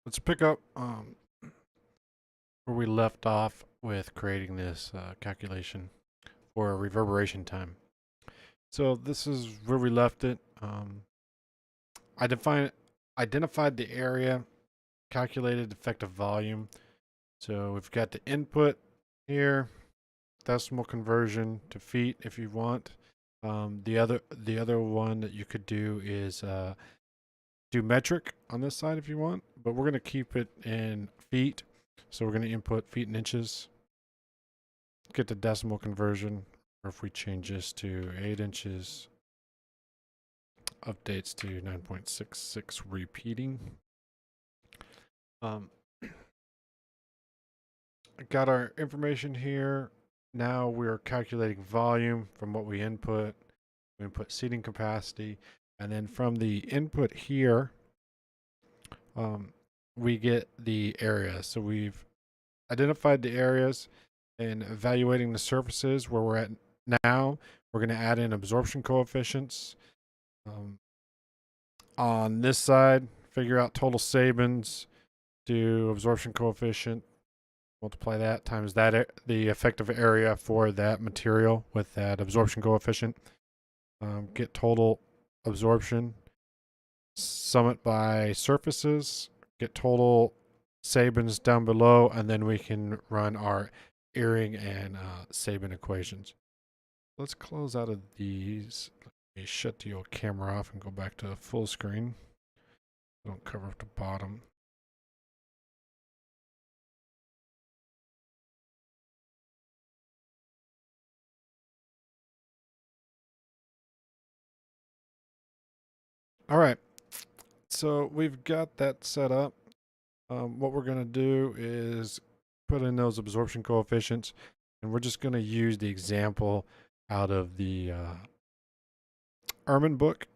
Let's pick up where we left off with creating this calculation for reverberation time. So this is where we left it. I identified the area, calculated effective volume. So we've got the input here, decimal conversion to feet if you want. The other one that you could do is do metric on this side if you want, but we're going to keep it in feet. So we're going to input feet and inches, get the decimal conversion, or if we change this to 8 inches, updates to 9.66 repeating. Um, got our information here. Now we're calculating volume from what we input. We input seating capacity, and then from the input here, we get the area. So we've identified the areas and evaluating the surfaces where we're at now. We're going to add in absorption coefficients. On this side, figure out total Sabins, do absorption coefficient, multiply that times that the effective area for that material with that absorption coefficient. Get total absorption, sum it by surfaces, get total Sabins down below, and then we can run our Eyring and Sabin equations. Let's close out of these. Let me shut the old camera off and go back to full screen. Don't cover up the bottom. All right, so we've got that set up. What we're going to do is put in those absorption coefficients, and we're just going to use the example out of the Ehrman book.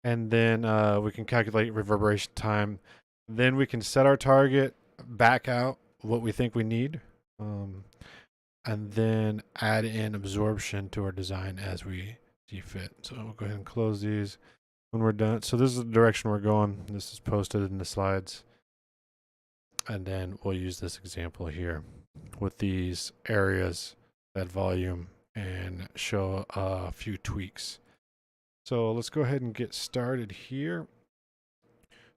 And then we can calculate reverberation time. Then we can set our target, back out what we think we need, and then add in absorption to our design as we see fit. So we'll go ahead and close these when we're done. So this is the direction we're going. This is posted in the slides. And then we'll use this example here with these areas, that volume, and show a few tweaks. So let's go ahead and get started here.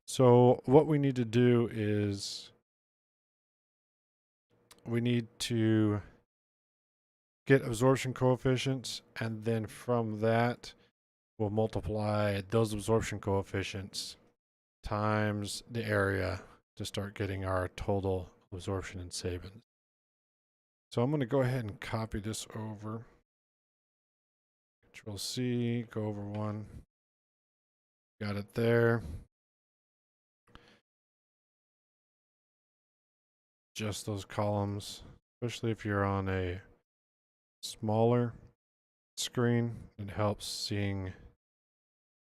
So what we need to do is we need to get absorption coefficients, and then from that, we'll multiply those absorption coefficients times the area to start getting our total absorption in Sabins. So I'm going to go ahead and copy this over. Control C, go over one. Got it there. Just those columns, especially if you're on a smaller screen, it helps seeing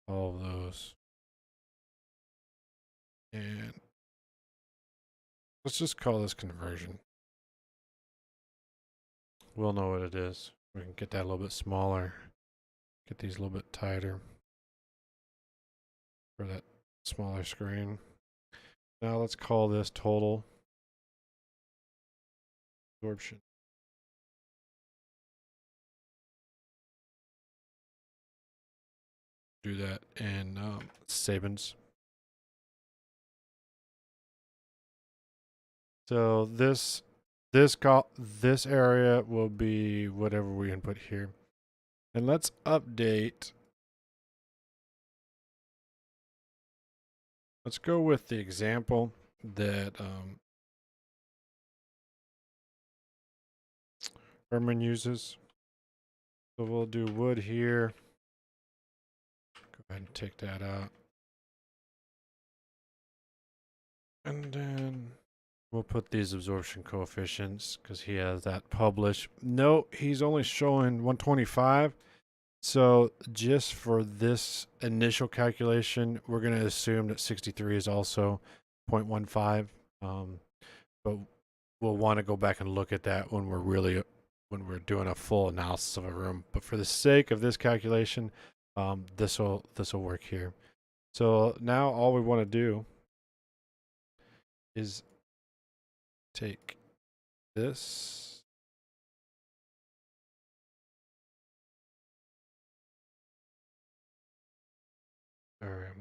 all of those. And let's just call this conversion. We'll know what it is. We can get that a little bit smaller, get these a little bit tighter for that smaller screen. Now let's call this total absorption. Do that in Sabins. So this area will be whatever we input here. And let's update. Let's go with the example that Ehrman uses. So we'll do wood here. Go ahead and take that out. And then we'll put these absorption coefficients because he has that published. No, he's only showing 125. So just for this initial calculation, we're going to assume that 63 is also 0.15. But we'll want to go back and look at that when we're doing a full analysis of a room. But for the sake of this calculation, this will work here. So now all we want to do is take this. Or,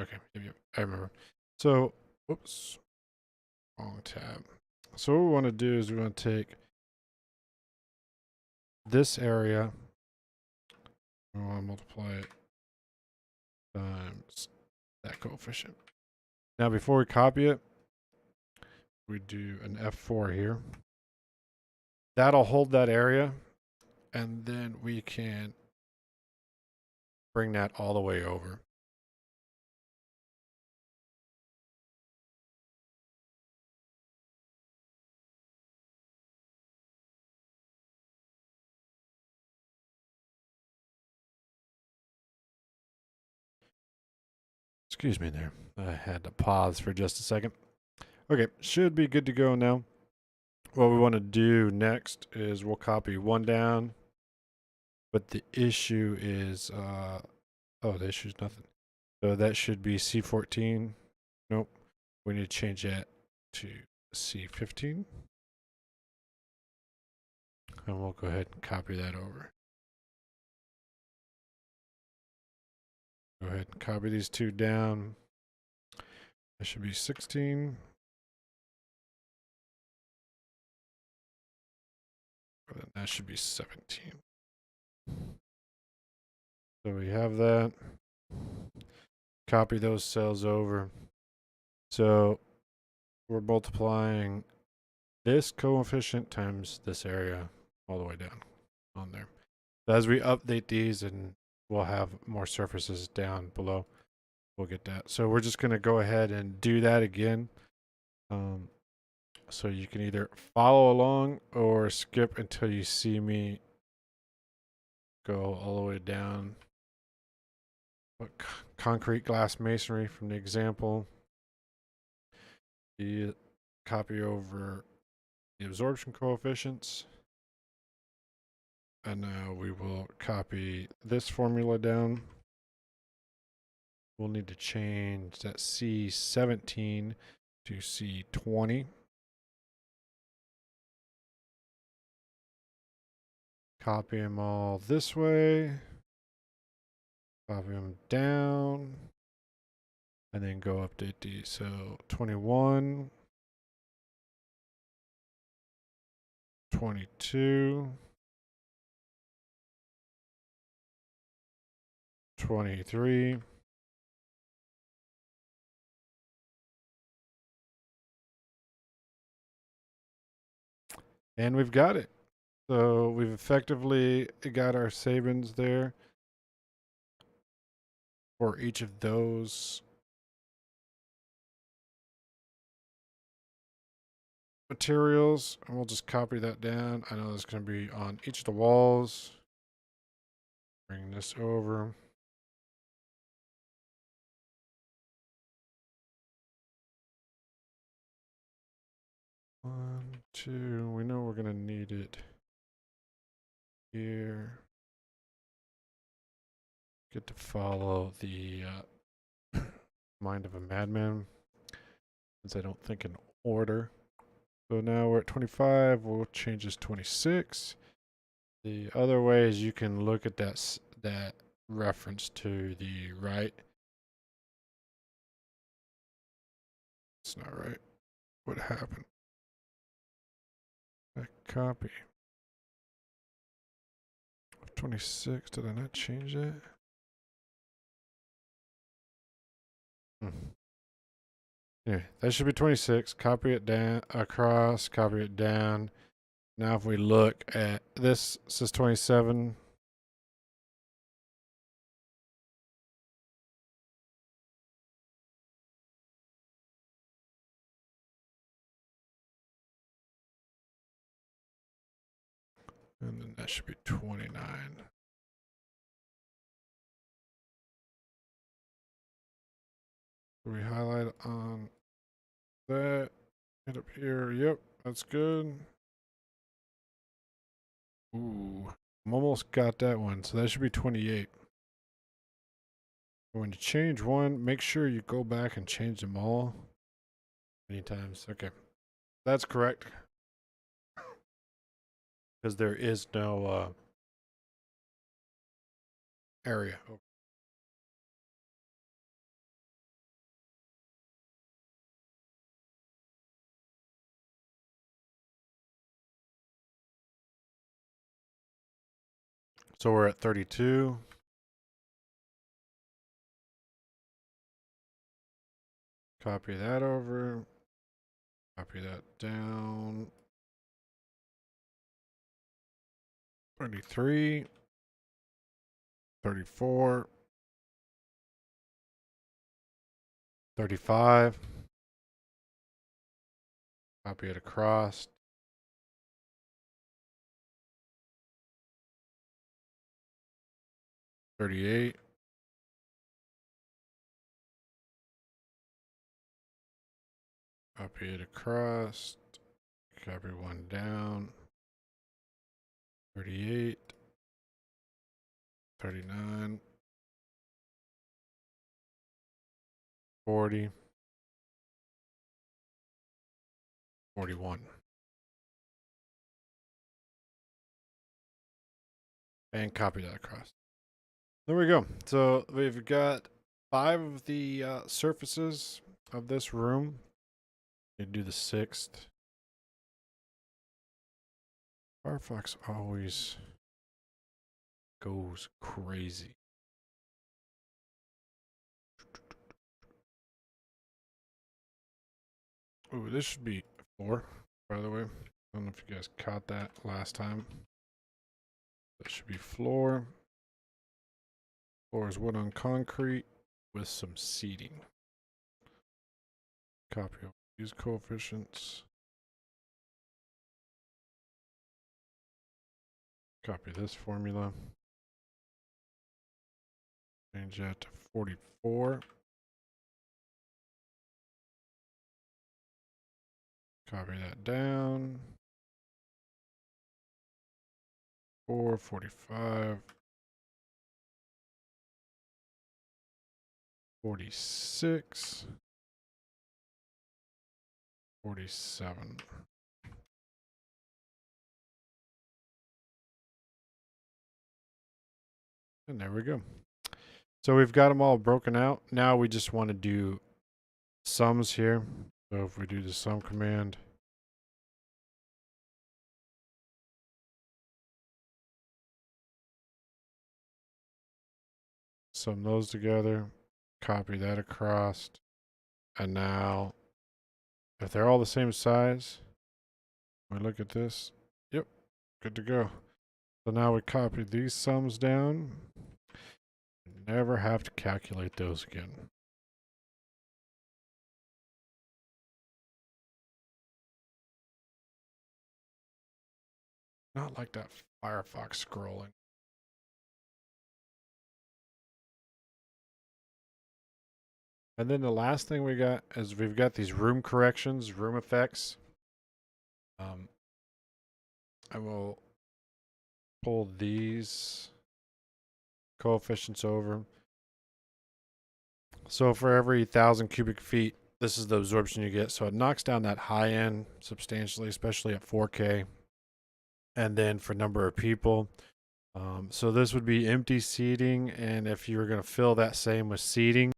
okay, I remember. So, whoops, wrong tab. So what we want to do is we want to take this area, we want to multiply it times that coefficient. Now before we copy it, we do an F4 here. That'll hold that area, and then we can bring that all the way over. Excuse me there. I had to pause for just a second. Okay, should be good to go now. What we want to do next is we'll copy one down, but the issue is, oh, the issue is nothing. So that should be C14. Nope. We need to change that to C15. And we'll go ahead and copy that over. Go ahead and copy these two down. That should be 16. That should be 17. So we have that. Copy those cells over. So we're multiplying this coefficient times this area all the way down on there. So as we update these, and we'll have more surfaces down below, we'll get that. So we're just going to go ahead and do that again. So you can either follow along or skip until you see me go all the way down. But concrete glass masonry from the example. You copy over the absorption coefficients. And now we will copy this formula down. We'll need to change that C17 to C20. Copy them all this way. Copy them down. And then go update these. So 21, 22, 23, and we've got it. So we've effectively got our Sabins there for each of those materials. And we'll just copy that down. I know that's going to be on each of the walls. Bring this over. One, two. We know we're going to need it here. Get to follow the mind of a madman, since I don't think in order. So now we're at 25. We'll change this 26. The other way is you can look at that reference to the right. It's not right. What happened? That copy of 26. Did I not change that? Anyway, that should be 26. Copy it down across, copy it down. Now if we look at this, it says 27. And then that should be 29. We highlight on that. Hit up here. Yep, that's good. Ooh, I'm almost got that one. So that should be 28. When you change one, make sure you go back and change them all many times. Okay, that's correct. Because there is no area. So we're at 32. Copy that over. Copy that down. 33. 34. 35. Copy it across. 38. Copy it across. Copy one down. 38. 39. 40. 41. And copy that across. There we go. So we've got 5 of the surfaces of this room. You do the 6th. Firefox always goes crazy. Ooh, this should be 4, by the way. I don't know if you guys caught that last time. That should be floor. Floor is wood on concrete with some seating. Copy over these coefficients. Copy this formula. Change that to 44. Copy that down. 45. 46. 47. And there we go. So we've got them all broken out. Now we just want to do sums here. So if we do the sum command, sum those together, copy that across. And now if they're all the same size, we look at this. Yep, good to go. So now we copy these sums down. Never have to calculate those again. Not like that Firefox scrolling. And then the last thing we got is we've got these room corrections, room effects. I will pull these coefficients over. So for every 1,000 cubic feet, this is the absorption you get. So it knocks down that high end substantially, especially at 4K. And then for number of people, so this would be empty seating. And if you were going to fill that same with seating,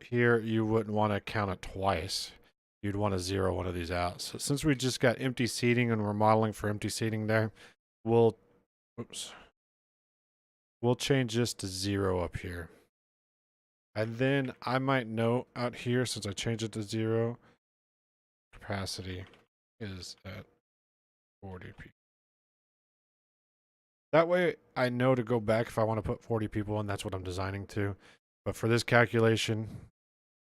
here you wouldn't want to count it twice. You'd want to zero one of these out. So since we just got empty seating and we're modeling for empty seating there, we'll change this to 0 up here. And then I might note out here, since I changed it to 0, capacity is at 40 people. That way I know to go back if I want to put 40 people in. That's what I'm designing to. But for this calculation,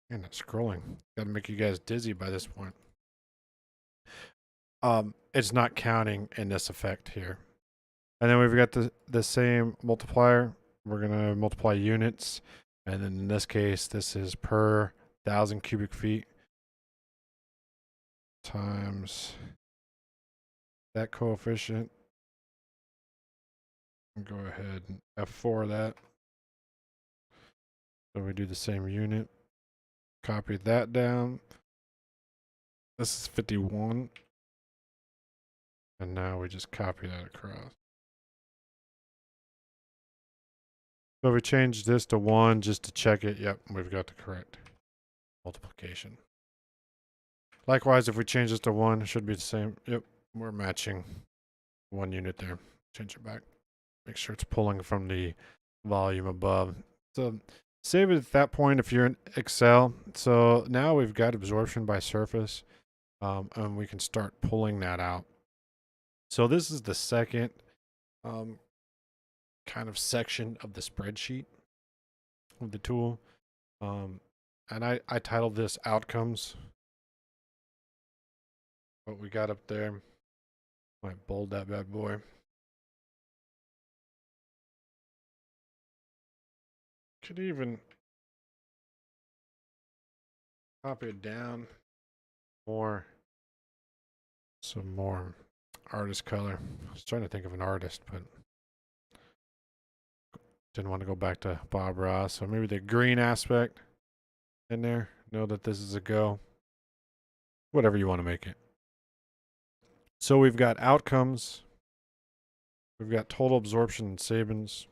man, that scrolling got to make you guys dizzy by this point. It's not counting in this effect here. And then we've got the same multiplier. We're going to multiply units. And then in this case, this is per 1,000 cubic feet times that coefficient. Go ahead and F4 that. So we do the same unit. Copy that down. This is 51. And now we just copy that across. So we change this to 1 just to check it. Yep, we've got the correct multiplication. Likewise, if we change this to 1, it should be the same. Yep, we're matching 1 unit there. Change it back. Make sure it's pulling from the volume above. So save it at that point if you're in Excel. So now we've got absorption by surface, and we can start pulling that out. So this is the second kind of section of the spreadsheet of the tool. And I titled this outcomes. What we got up there. Might bold that bad boy. Could even copy it down more. Some more artist color. I was trying to think of an artist, but didn't want to go back to Bob Ross. So maybe the green aspect in there. Know that this is a go. Whatever you want to make it. So we've got outcomes. We've got total absorption in Sabins.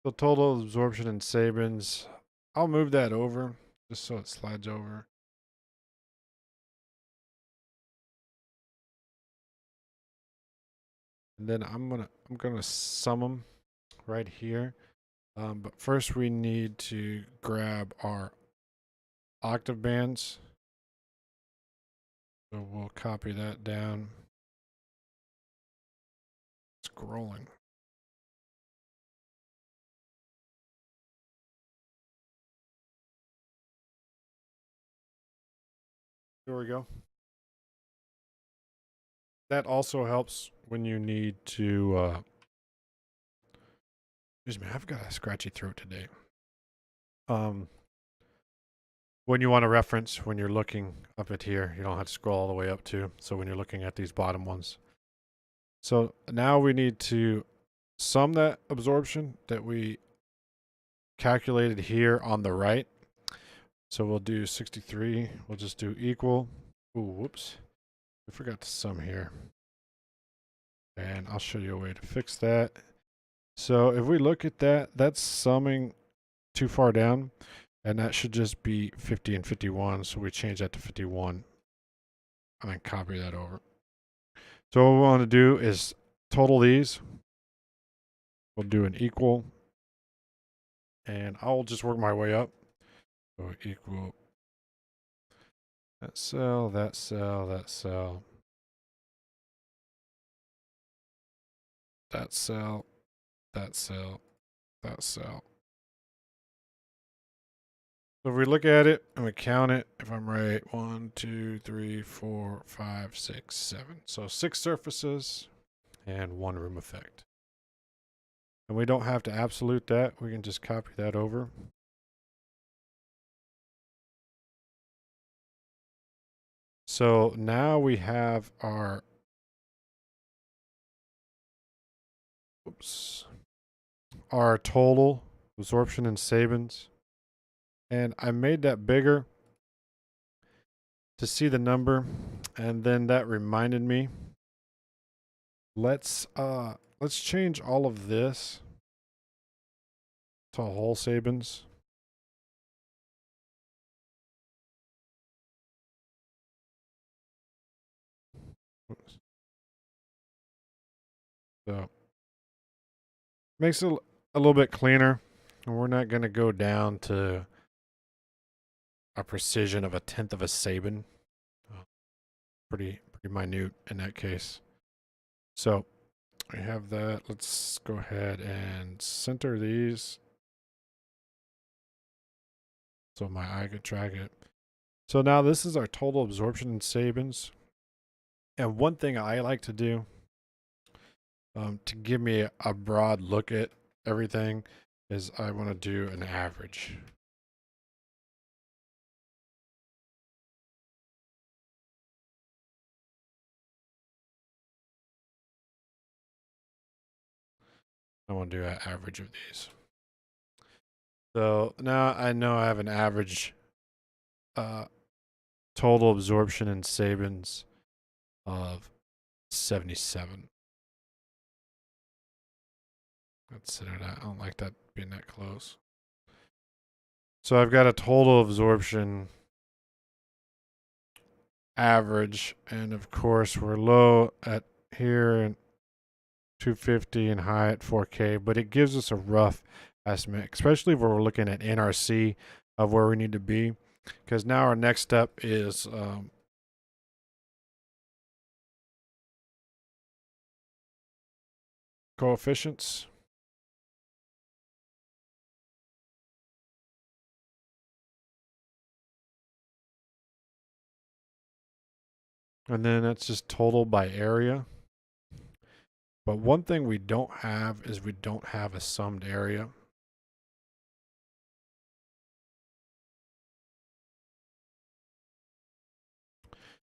So total absorption in Sabins. I'll move that over just so it slides over. And then I'm gonna sum them right here. But first we need to grab our octave bands. So we'll copy that down. Scrolling. There we go. That also helps when you need to excuse me, I've got a scratchy throat today. When you want to reference, when you're looking up at here, you don't have to scroll all the way up to. So when you're looking at these bottom ones. So now we need to sum that absorption that we calculated here on the right. So we'll do 63. We'll just do equal. Ooh, whoops. I forgot to sum here. And I'll show you a way to fix that. So if we look at that, that's summing too far down. And that should just be 50 and 51. So we change that to 51. And then copy that over. So what we want to do is total these. We'll do an equal. And I'll just work my way up. So equal that cell, that cell, that cell, that cell, that cell, that cell. So if we look at it and we count it, if I'm right, 1, 2, 3, 4, 5, 6, 7. So 6 surfaces and 1 room effect. And we don't have to absolute that. We can just copy that over. So now we have our our total absorption in Sabins. And I made that bigger to see the number, and then that reminded me. Let's change all of this to whole Sabins. So makes it a little bit cleaner, and we're not going to go down to a precision of 1/10 of a Sabin. Pretty minute in that case. So we have that. Let's go ahead and center these so my eye could track it. So now this is our total absorption in Sabins. And one thing I like to do to give me a broad look at everything is I want to do an average. I want to do an average of these. So now I know I have an average total absorption in Sabins of 77. Let's center that. I don't like that being that close. So I've got a total absorption average, and of course we're low at here and 250 and high at 4K, but it gives us a rough estimate, especially if we're looking at NRC of where we need to be, because now our next step is coefficients. And then that's just total by area. But one thing we don't have is we don't have a summed area.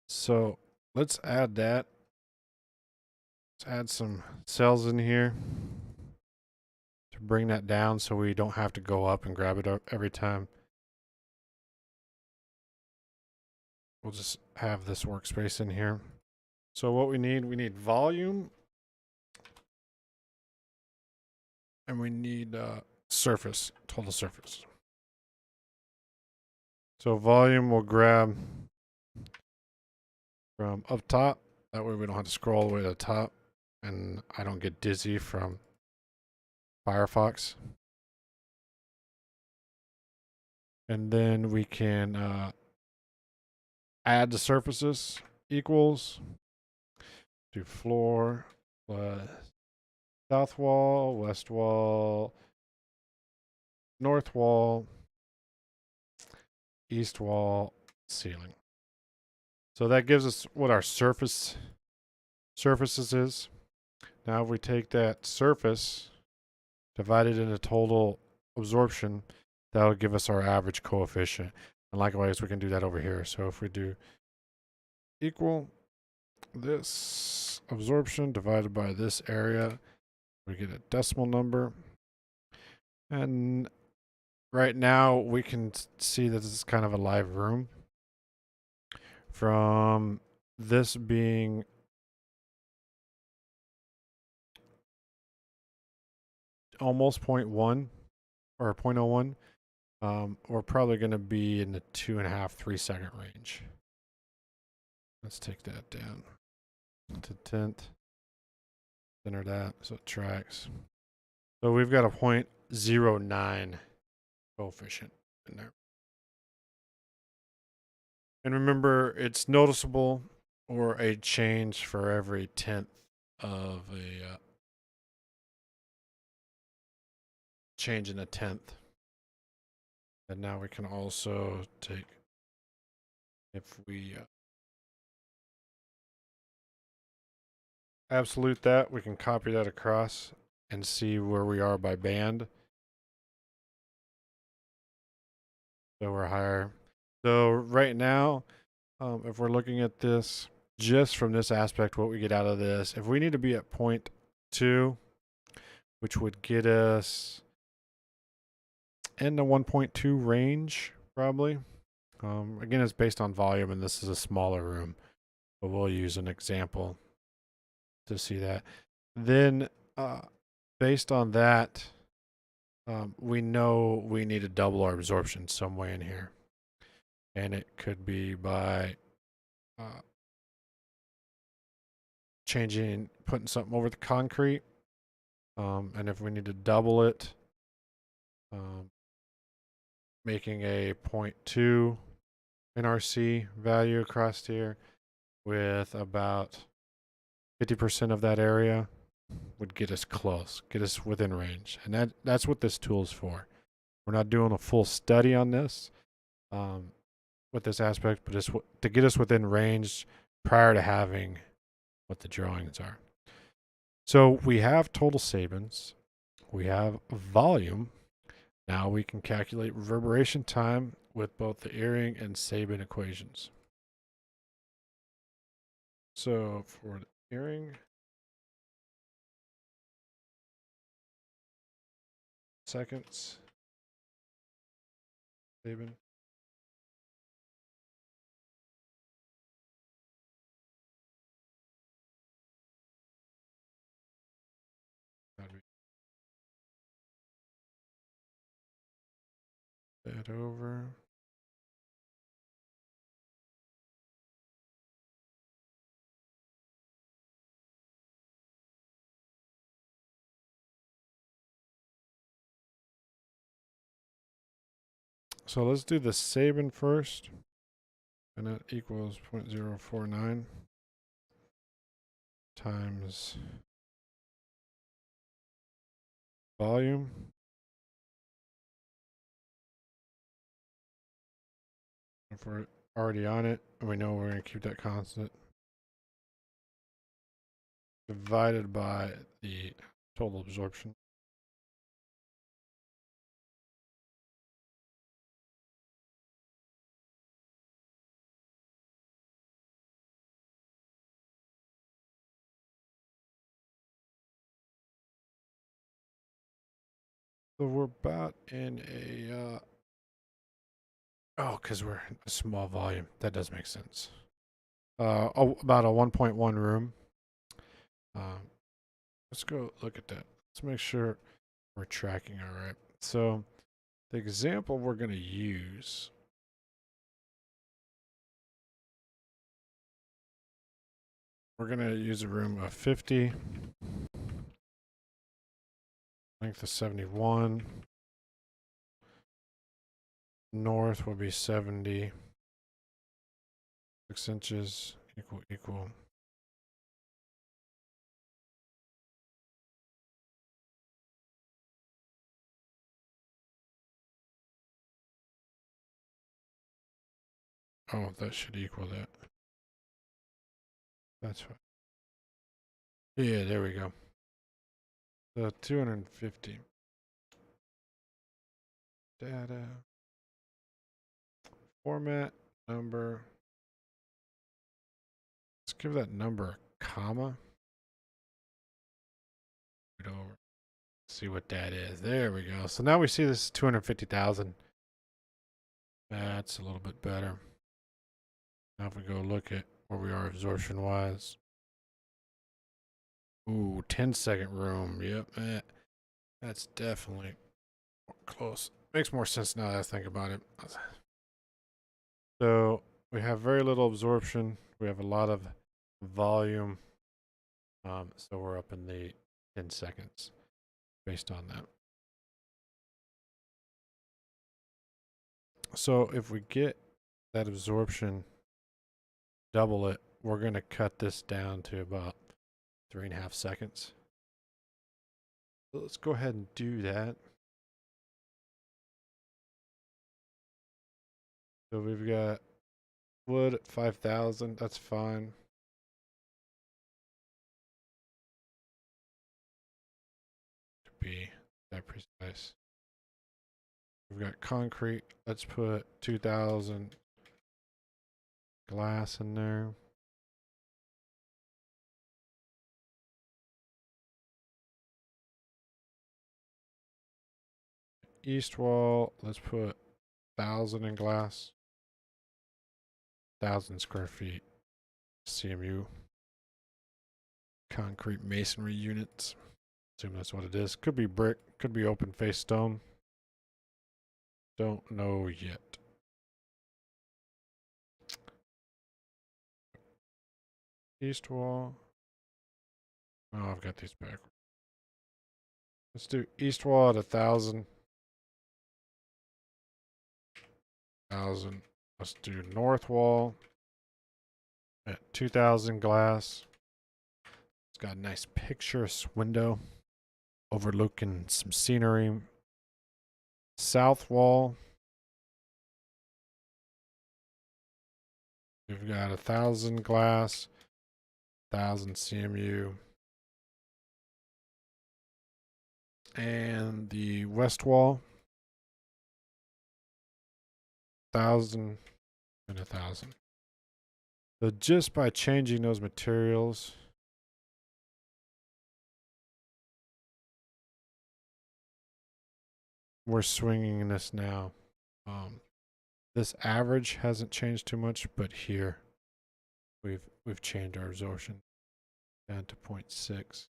So let's add that. Let's add some cells in here to bring that down so we don't have to go up and grab it up every time. We'll just have this workspace in here. So what we need volume, and we need surface, total surface. So volume we'll grab from up top. That way we don't have to scroll all the way to the top and I don't get dizzy from Firefox. And then we can add the surfaces equals to floor plus south wall, west wall, north wall, east wall, ceiling. So that gives us what our surfaces is. Now if we take that surface, divide it into total absorption, that'll give us our average coefficient. And likewise, we can do that over here. So if we do equal this absorption divided by this area, we get a decimal number. And right now we can see that this is kind of a live room. From this being almost 0.1 or 0.01, we're probably going to be in the 2.5, 3 second range. Let's take that down to 10th. Center that so it tracks. So we've got a 0.09 coefficient in there. And remember, it's noticeable or a change for every 10th of a change in a 10th. And now we can also take, if we absolute that, we can copy that across and see where we are by band. So we're higher. So right now, if we're looking at this just from this aspect, what we get out of this, if we need to be at 0.2, which would get us in the 1.2 range, probably. Again, it's based on volume, and this is a smaller room, but we'll use an example to see that. Then, based on that, we know we need to double our absorption some way in here. And it could be by putting something over the concrete. And if we need to double it, making a 0.2 NRC value across here with about 50% of that area would get us close, get us within range. And that's what this tool is for. We're not doing a full study on this with this aspect, but just to get us within range prior to having what the drawings are. So we have total Sabins, we have volume. Now we can calculate reverberation time with both the Eyring and Sabin equations. So for the Eyring, seconds, Sabin. That over. So let's do the Sabin first. And that equals 0.049 times volume. If we're already on it, and we know we're going to keep that constant, divided by the total absorption. So we're about in a, because we're in a small volume. That does make sense. About a 1.1 room. Let's go look at that. Let's make sure we're tracking all right. So the example we're going to use, we're going to use a room of 50, length of 71, north will be 70, 6 inches, equal. Oh, that should equal that. That's fine. Yeah, there we go. So 250. Data. Format number. Let's give that number a comma. Over. See what that is. There we go. So now we see this is 250,000. That's a little bit better. Now if we go look at where we are absorption wise. Ooh, 10-second room. Yep. That's definitely close. Makes more sense now that I think about it. So we have very little absorption. We have a lot of volume. So we're up in the 10 seconds based on that. So if we get that absorption, double it, we're going to cut this down to about 3.5 seconds. So let's go ahead and do that. So we've got wood at 5,000. That's fine. To be that precise. We've got concrete. Let's put 2,000 glass in there. East wall, let's put 1,000 in glass. 1,000 square feet. CMU. Concrete masonry units. Assume that's what it is. Could be brick, could be open face stone. Don't know yet. East wall. Oh, I've got these backwards. Let's do east wall at 1,000. 1,000 Let's do north wall at 2000 glass. It's got a nice picturesque window overlooking some scenery. South wall, we've got 1000 glass, 1000 CMU. And the west wall, 1000 and 1000. So just by changing those materials, we're swinging this now. This average hasn't changed too much, but here we've changed our absorption down to 0.6.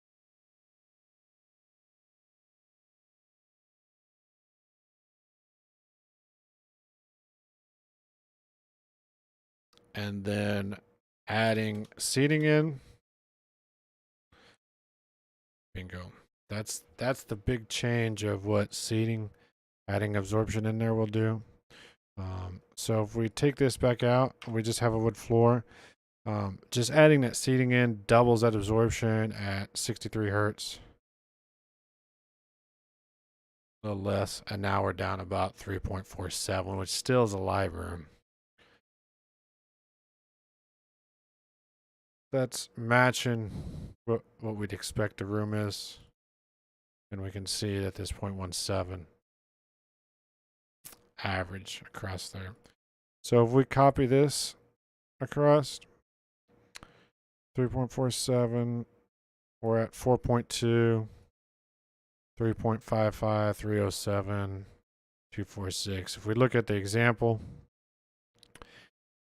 And then adding seating in. Bingo. That's the big change of what seating, adding absorption in there will do. So if we take this back out, we just have a wood floor. Just adding that seating in doubles that absorption at 63 hertz. A little less, and now we're down about 3.47, which still is a live room. That's matching what we'd expect the room is. And we can see that this 0.17 average across there. So if we copy this across 3.47, we're at 4.2, 3.55, 307, 246. If we look at the example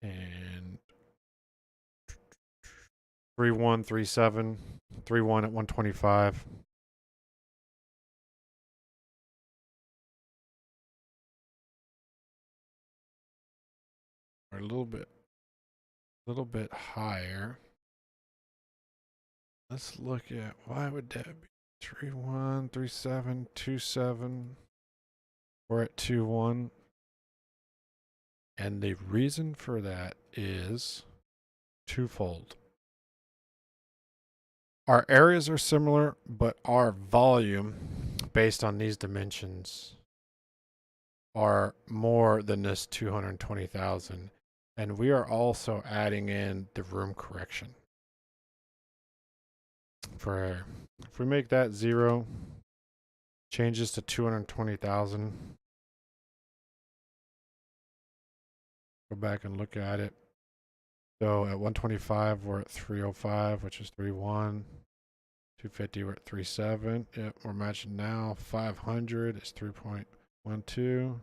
and 3137, 31 at 125. Or a little bit higher. Let's look at, why would that be 31, 37, 27. We're at 21. And the reason for that is twofold. Our areas are similar, but our volume, based on these dimensions, are more than this 220,000. And we are also adding in the room correction for air. If we make that 0, changes to 220,000. Go back and look at it. So at 125, we're at 305, which is 31. 250, we're at 37. Yep, we're matching now. 500 is 3.12.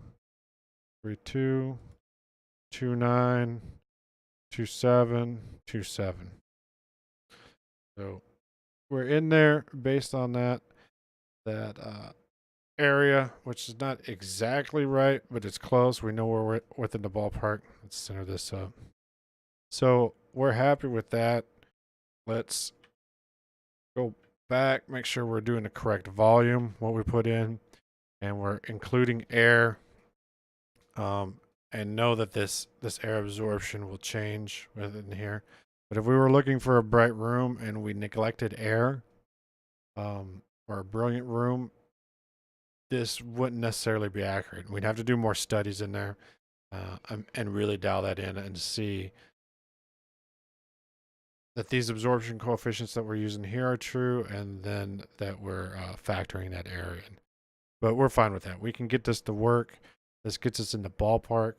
32. 29. 27. 27. So we're in there based on that area, which is not exactly right, but it's close. We know we're within the ballpark. Let's center this up. So we're happy with that. Let's go back, make sure we're doing the correct volume, what we put in, and we're including air. And know that this air absorption will change within here. But if we were looking for a bright room and we neglected air, or a brilliant room, this wouldn't necessarily be accurate. We'd have to do more studies in there and really dial that in and see that these absorption coefficients that we're using here are true, and then that we're factoring that air in. But we're fine with that. We can get this to work. This gets us in the ballpark.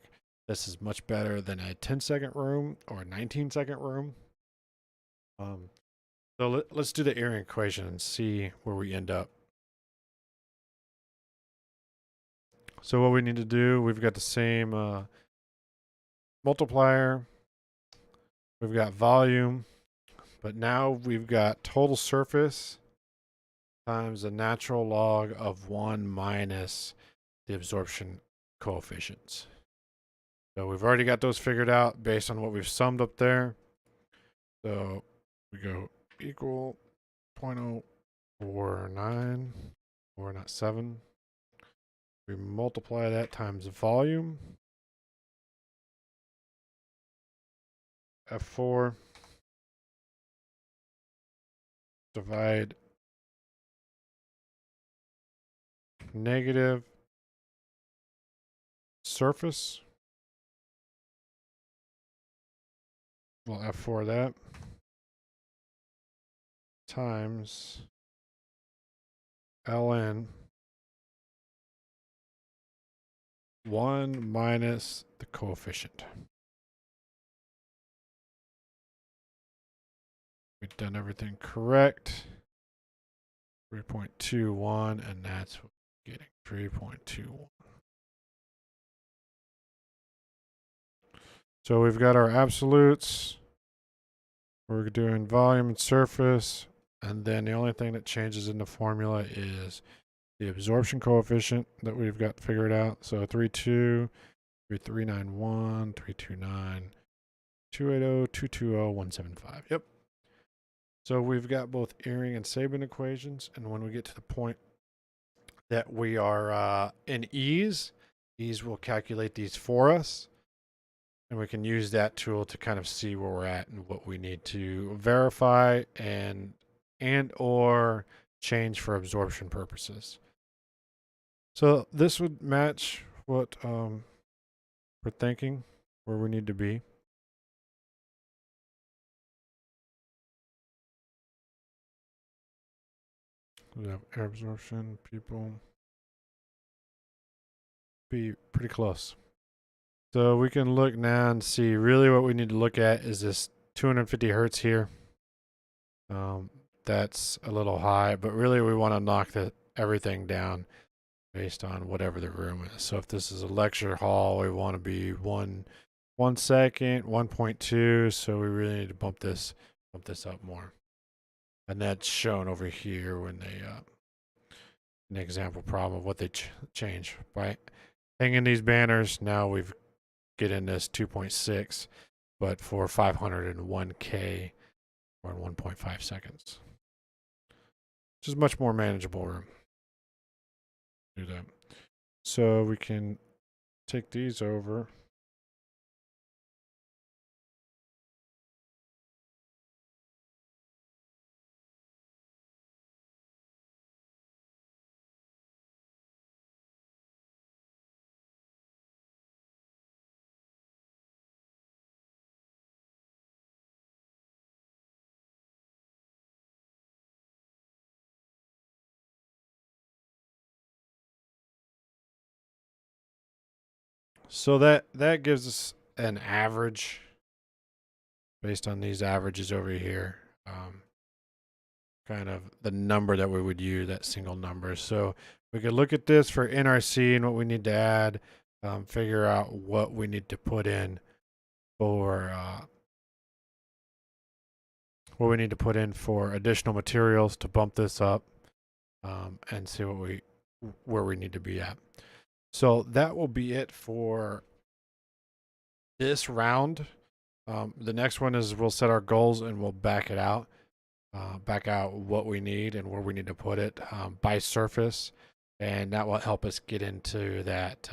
This is much better than a 10-second room or a 19-second room. So let's do the area equation and see where we end up. So what we need to do, we've got the same multiplier. We've got volume, but now we've got total surface times the natural log of 1 minus the absorption coefficients. So we've already got those figured out based on what we've summed up there. So we go equal 0.049, or not 7. We multiply that times volume. F4, divide negative surface. We'll F4 that times ln 1 minus the coefficient. We've done everything correct. 3.21, and that's what we're getting, 3.21. So we've got our absolutes. We're doing volume and surface. And then the only thing that changes in the formula is the absorption coefficient that we've got figured out. So 32, 3391, 329, 280, 220, 175. Yep. So we've got both Eyring and Sabin equations. And when we get to the point that we are in ease will calculate these for us. And we can use that tool to kind of see where we're at and what we need to verify and or change for absorption purposes. So this would match what we're thinking, where we need to be. We have air absorption, people. Be pretty close. So we can look now and see really what we need to look at is this 250 hertz here. That's a little high, but really we want to knock everything down based on whatever the room is. So if this is a lecture hall, we want to be 1 second, 1.2. So we really need to bump this up more. And that's shown over here when they an example problem of what they change by hanging these banners. Now we've get in this 2.6, but for 501K or in 1.5 seconds. Which is much more manageable room. Do that. So we can take these over. So that gives us an average based on these averages over here. Kind of the number that we would use, that single number. So we could look at this for NRC and what we need to add, figure out what we need to put in for additional materials to bump this up, and see where we need to be at. So that will be it for this round. The next one is we'll set our goals and we'll back out what we need and where we need to put it by surface, and that will help us get into that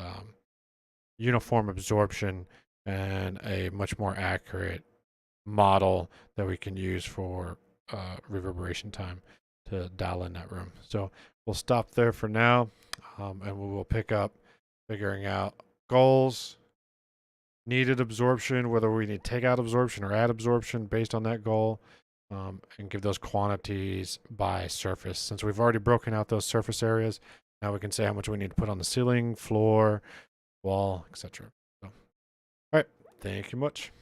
uniform absorption and a much more accurate model that we can use for reverberation time to dial in that room. So we'll stop there for now, and we will pick up figuring out goals, needed absorption, whether we need to take out absorption or add absorption based on that goal, and give those quantities by surface. Since we've already broken out those surface areas, now we can say how much we need to put on the ceiling, floor, wall, etc. So, all right, thank you much.